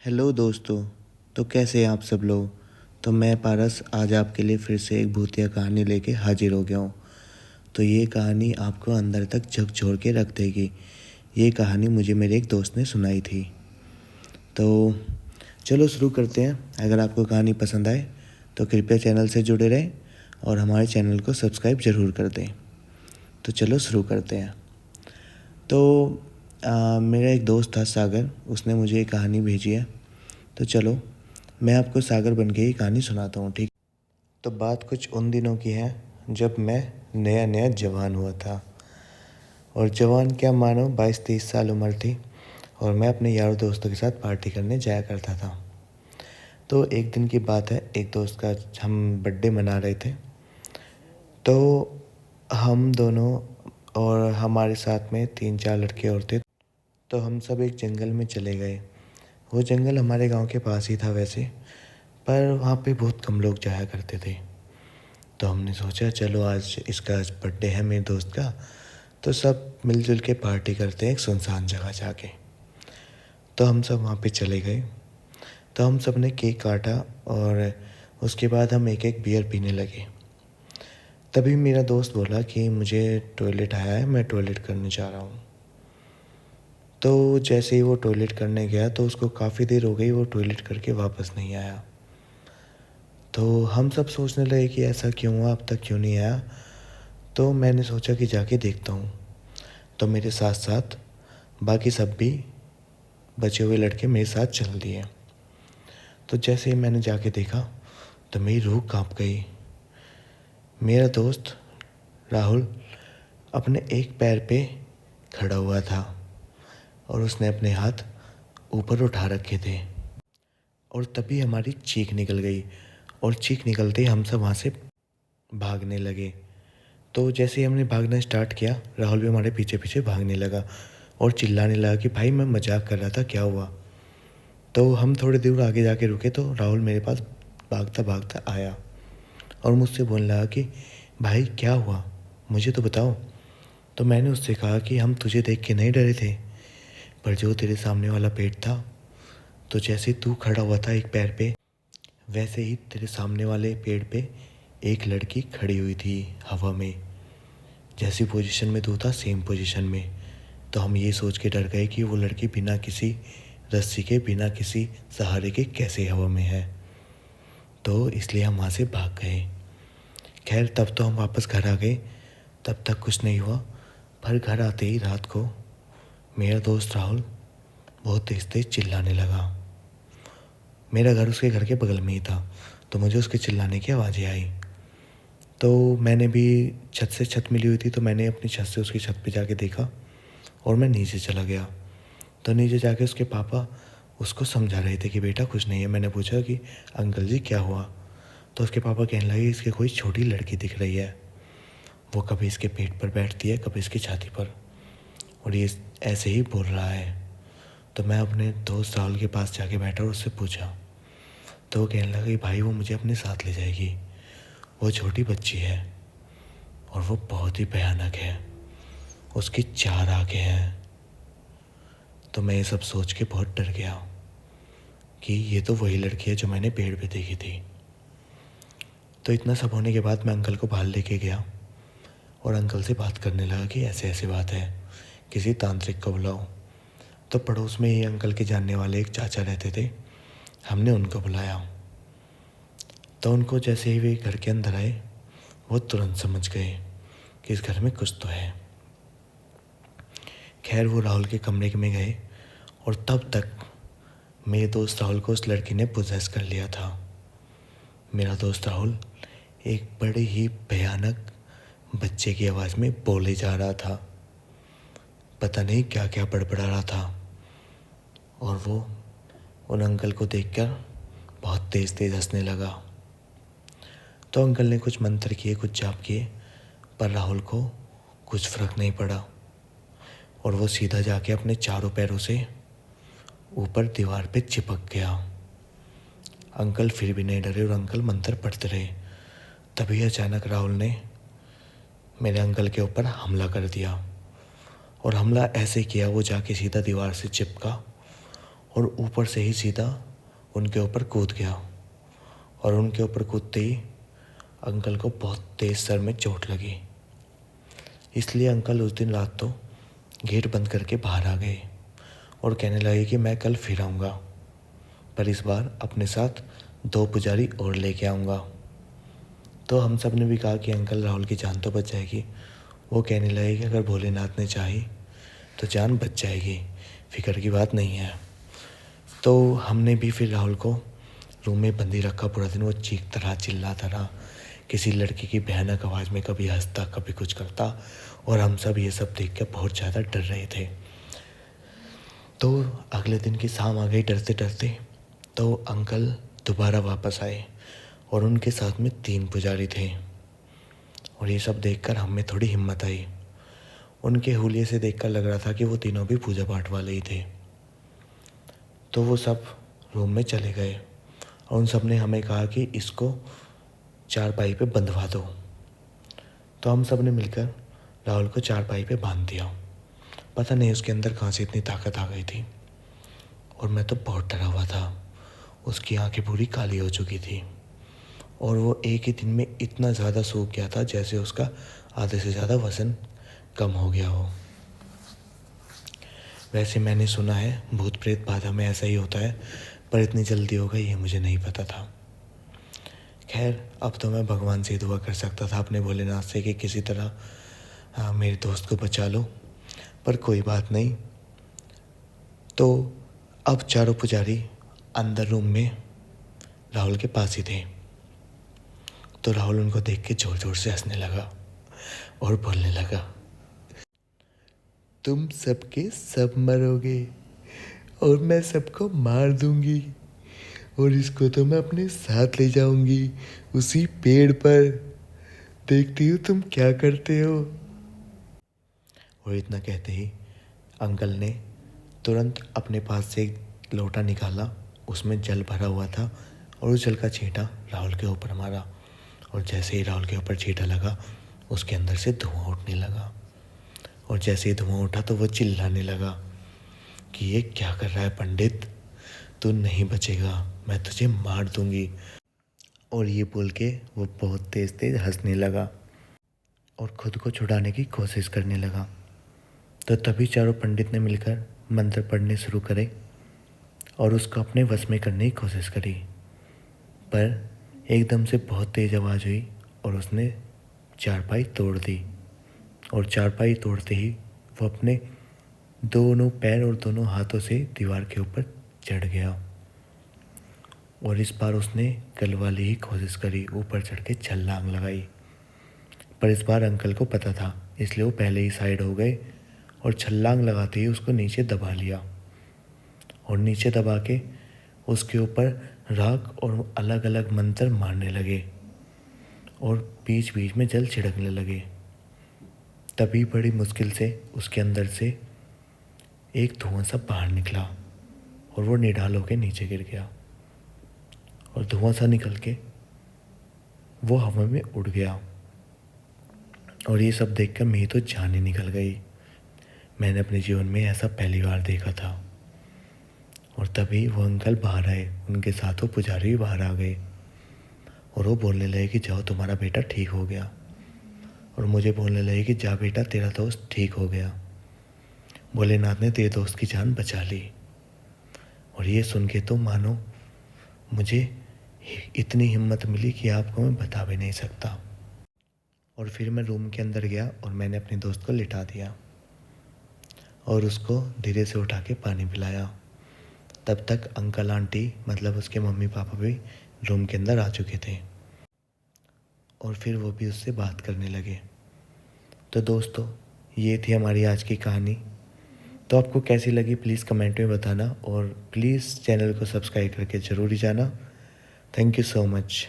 Hello दोस्तों। तो कैसे हैं आप सब लोग। तो मैं पारस आज आपके लिए फिर से एक भूतिया कहानी लेके हाजिर हो गया हूँ। तो ये कहानी आपको अंदर तक झकझोर के रख देगी। ये कहानी मुझे मेरे एक दोस्त ने सुनाई थी। तो चलो शुरू करते हैं। अगर आपको कहानी पसंद आए तो कृपया चैनल से जुड़े रहें और हमारे चैनल को सब्सक्राइब ज़रूर कर दें। तो चलो शुरू करते हैं। तो मेरा एक दोस्त था सागर, उसने मुझे ये कहानी भेजी है। तो चलो मैं आपको सागर बन के ही कहानी सुनाता हूँ, ठीक। तो बात कुछ उन दिनों की है जब मैं नया नया जवान हुआ था। और जवान क्या मानो 22-23 साल उम्र थी और मैं अपने यारों दोस्तों के साथ पार्टी करने जाया करता था। तो एक दिन की बात है, एक दोस्त का हम बर्थडे मना रहे थे। तो हम दोनों और हमारे साथ में 3-4 लड़के और थे। तो हम सब एक जंगल में चले गए। वो जंगल हमारे गांव के पास ही था वैसे, पर वहाँ पे बहुत कम लोग जाया करते थे। तो हमने सोचा चलो आज इसका बर्थडे है मेरे दोस्त का, तो सब मिलजुल के पार्टी करते हैं एक सुनसान जगह जाके। तो हम सब वहाँ पे चले गए। तो हम सब ने केक काटा और उसके बाद हम एक एक बियर पीने लगे। तभी मेरा दोस्त बोला कि मुझे टॉयलेट आया है, मैं टॉयलेट करने जा रहा हूँ। तो जैसे ही वो टॉयलेट करने गया तो उसको काफ़ी देर हो गई, वो टॉयलेट करके वापस नहीं आया। तो हम सब सोचने लगे कि ऐसा क्यों हुआ, अब तक क्यों नहीं आया। तो मैंने सोचा कि जाके देखता हूँ। तो मेरे साथ साथ बाकी सब भी बचे हुए लड़के मेरे साथ चल दिए। तो जैसे ही मैंने जाके देखा तो मेरी रूह कांप गई। मेरा दोस्त राहुल अपने एक पैर पे खड़ा हुआ था और उसने अपने हाथ ऊपर उठा रखे थे। और तभी हमारी चीख निकल गई और चीख निकलते ही हम सब वहाँ से भागने लगे। तो जैसे ही हमने भागना स्टार्ट किया, राहुल भी हमारे पीछे पीछे भागने लगा और चिल्लाने लगा कि भाई मैं मजाक कर रहा था, क्या हुआ। तो हम थोड़ी दूर आगे जाके रुके तो राहुल मेरे पास भागता भागता आया और मुझसे बोलने लगा कि भाई क्या हुआ, मुझे तो बताओ। तो मैंने उससे कहा कि हम तुझे देख के नहीं डरे थे, पर जो तेरे सामने वाला पेड़ था, तो जैसे तू खड़ा हुआ था एक पैर पे, वैसे ही तेरे सामने वाले पेड़ पे एक लड़की खड़ी हुई थी हवा में। जैसी पोजीशन में तू था सेम पोजीशन में। तो हम ये सोच के डर गए कि वो लड़की बिना किसी रस्सी के, बिना किसी सहारे के कैसे हवा में है। तो इसलिए हम वहाँ से भाग गए। खैर तब तो हम वापस घर आ गए, तब तक कुछ नहीं हुआ। पर घर आते ही रात को मेरा दोस्त राहुल बहुत तेज़ तेज़ चिल्लाने लगा। मेरा घर उसके घर के बगल में ही था, तो मुझे उसके चिल्लाने की आवाज़ें आई। तो मैंने भी छत से छत मिली हुई थी, तो मैंने अपनी छत से उसकी छत पे जाके देखा और मैं नीचे चला गया। तो नीचे जाके उसके पापा उसको समझा रहे थे कि बेटा कुछ नहीं है। मैंने पूछा कि अंकल जी क्या हुआ। तो उसके पापा कहने लगे इसके कोई छोटी लड़की दिख रही है, वो कभी इसके पेट पर बैठती है, कभी इसकी छाती पर, और ये ऐसे ही बोल रहा है। तो मैं अपने दोस्त राहुल के पास जाके बैठा और उससे पूछा। तो वो कहने लगा कि भाई वो मुझे अपने साथ ले जाएगी, वो छोटी बच्ची है और वो बहुत ही भयानक है, उसकी 4 आंखें हैं। तो मैं ये सब सोच के बहुत डर गया कि ये तो वही लड़की है जो मैंने पेड़ पे देखी थी। तो इतना सब होने के बाद मैं अंकल को बाहर लेके गया और अंकल से बात करने लगा कि ऐसे ऐसे बात है, किसी तांत्रिक को बुलाओ। तो पड़ोस में ही अंकल के जानने वाले एक चाचा रहते थे, हमने उनको बुलाया। तो उनको जैसे ही वे घर के अंदर आए, वो तुरंत समझ गए कि इस घर में कुछ तो है। खैर वो राहुल के कमरे में गए और तब तक मेरे दोस्त राहुल को उस लड़की ने पोजेस कर लिया था। मेरा दोस्त राहुल एक बड़े ही भयानक बच्चे की आवाज़ में बोले जा रहा था, पता नहीं क्या क्या बड़बड़ा रहा था। और वो उन अंकल को देखकर बहुत तेज़ तेज़ हंसने लगा। तो अंकल ने कुछ मंत्र किए, कुछ जाप किए, पर राहुल को कुछ फ़र्क नहीं पड़ा और वो सीधा जाके अपने चारों पैरों से ऊपर दीवार पे चिपक गया। अंकल फिर भी नहीं डरे और अंकल मंत्र पढ़ते रहे। तभी अचानक राहुल ने मेरे अंकल के ऊपर हमला कर दिया और हमला ऐसे किया, वो जाके सीधा दीवार से चिपका और ऊपर से ही सीधा उनके ऊपर कूद गया। और उनके ऊपर कूदते ही अंकल को बहुत तेज़ सर में चोट लगी। इसलिए अंकल उस दिन रात तो गेट बंद करके बाहर आ गए और कहने लगे कि मैं कल फिर आऊँगा, पर इस बार अपने साथ 2 पुजारी और लेके आऊँगा। तो हम सब ने भी कहा कि अंकल राहुल की जान तो बच जाएगी। वो कहने लगे कि अगर भोलेनाथ ने चाही तो जान बच जाएगी, फिक्र की बात नहीं है। तो हमने भी फिर राहुल को रूम में बंदी रखा पूरा दिन। वो चीखता रहा, चिल्लाता रहा, किसी लड़की की भयानक आवाज़ में कभी हंसता कभी कुछ करता, और हम सब ये सब देख के बहुत ज़्यादा डर रहे थे। तो अगले दिन की शाम आ गई डरते डरते। तो अंकल दोबारा वापस आए और उनके साथ में 3 पुजारी थे। और ये सब देखकर हम में थोड़ी हिम्मत आई। उनके हुलिये से देखकर लग रहा था कि वो तीनों भी पूजा पाठ वाले ही थे। तो वो सब रूम में चले गए और उन सब ने हमें कहा कि इसको चारपाई पे बंधवा दो। तो हम सब ने मिलकर राहुल को चारपाई पे बांध दिया। पता नहीं उसके अंदर कहाँ से इतनी ताकत आ गई थी। और मैं तो बहुत डरा हुआ था। उसकी आंखें पूरी काली हो चुकी थी और वो एक ही दिन में इतना ज़्यादा सूख गया था जैसे उसका आधे से ज़्यादा वज़न कम हो गया हो। वैसे मैंने सुना है भूत प्रेत बाधा में ऐसा ही होता है, पर इतनी जल्दी होगा ये मुझे नहीं पता था। खैर, अब तो मैं भगवान से दुआ कर सकता था अपने भोलेनाथ से कि किसी तरह मेरे दोस्त को बचा लो, पर कोई बात नहीं। तो अब चारों पुजारी अंदर रूम में राहुल के पास ही थे। तो राहुल उनको देख के ज़ोर ज़ोर से हंसने लगा और बोलने लगा, तुम सबके सब मरोगे और मैं सबको मार दूंगी, और इसको तो मैं अपने साथ ले जाऊंगी उसी पेड़ पर। देखती हूँ तुम क्या करते हो। और इतना कहते ही अंकल ने तुरंत अपने पास से एक लोटा निकाला, उसमें जल भरा हुआ था, और उस जल का छींटा राहुल के ऊपर मारा। और जैसे ही राहुल के ऊपर छींटा लगा उसके अंदर से धुआं उठने लगा। और जैसे ही धुआं उठा तो वो चिल्लाने लगा कि ये क्या कर रहा है पंडित, तू नहीं बचेगा, मैं तुझे मार दूंगी। और ये बोल के वो बहुत तेज़ तेज़ हंसने लगा और ख़ुद को छुड़ाने की कोशिश करने लगा। तो तभी चारों पंडित ने मिलकर मंत्र पढ़ने शुरू करे और उसको अपने वश में करने की कोशिश करी। पर एकदम से बहुत तेज़ आवाज़ हुई और उसने चारपाई तोड़ दी। और चारपाई तोड़ते ही वो अपने दोनों पैर और दोनों हाथों से दीवार के ऊपर चढ़ गया। और इस बार उसने कल वाली ही कोशिश करी, ऊपर चढ़ के छलांग लगाई। पर इस बार अंकल को पता था, इसलिए वो पहले ही साइड हो गए और छलांग लगाते ही उसको नीचे दबा लिया। और नीचे दबा के उसके ऊपर राख और अलग अलग मंत्र मारने लगे और बीच बीच में जल छिड़कने लगे। तभी बड़ी मुश्किल से उसके अंदर से एक धुआं सा बाहर निकला और वो निढाल होकर नीचे गिर गया। और धुआं सा निकल के वो हवा में उड़ गया। और ये सब देखकर मेरी तो जान ही निकल गई। मैंने अपने जीवन में ऐसा पहली बार देखा था। और तभी वो अंकल बाहर आए, उनके साथ वो पुजारी भी बाहर आ गए और वो बोलने लगे कि जाओ तुम्हारा बेटा ठीक हो गया। और मुझे बोलने लगे कि जा बेटा तेरा दोस्त ठीक हो गया, भोलेनाथ ने तेरे दोस्त की जान बचा ली। और ये सुन के तो मानो मुझे इतनी हिम्मत मिली कि आपको मैं बता भी नहीं सकता। और फिर मैं रूम के अंदर गया और मैंने अपने दोस्त को लिटा दिया और उसको धीरे से उठा के पानी पिलाया। तब तक अंकल आंटी मतलब उसके मम्मी पापा भी रूम के अंदर आ चुके थे और फिर वो भी उससे बात करने लगे। तो दोस्तों, ये थी हमारी आज की कहानी। तो आपको कैसी लगी प्लीज़ कमेंट में बताना और प्लीज़ चैनल को सब्सक्राइब करके ज़रूर ही जाना। Thank you so much.